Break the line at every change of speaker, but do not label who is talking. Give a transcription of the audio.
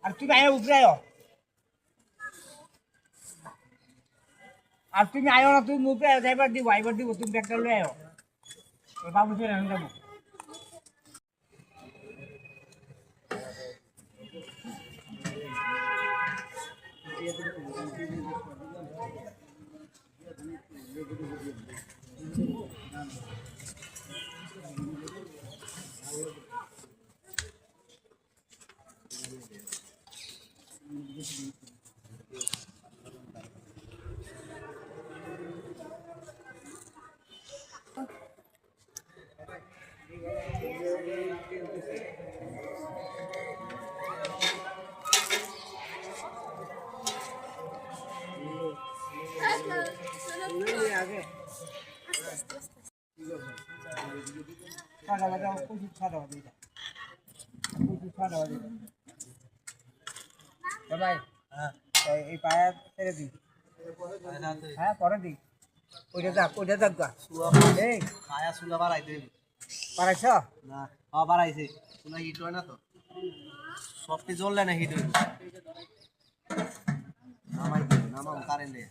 আর তুমি আয় উপরে আয় আর তুমি আয়ো না তুমি উপরে যাইবার দিব আইবার দিব তুমি ব্যাগটা লয়ে আয় বাবু ছেড়ে আমি যাবো আগে সাদা বাজা কুচি সাদা বাজা কুচি সাদা বাজা ভাই হ্যাঁ এই পায়া ছেড়ে দিই হ্যাঁ পরে দিই ওইটা যাক গা এই
খায়া চুলা বাড়াইতে
পারাইছ
না বাড়াইছে চুলা হিট হয় না তো সবটি জ্বললে না হিট হয় নামাও কারেন্টে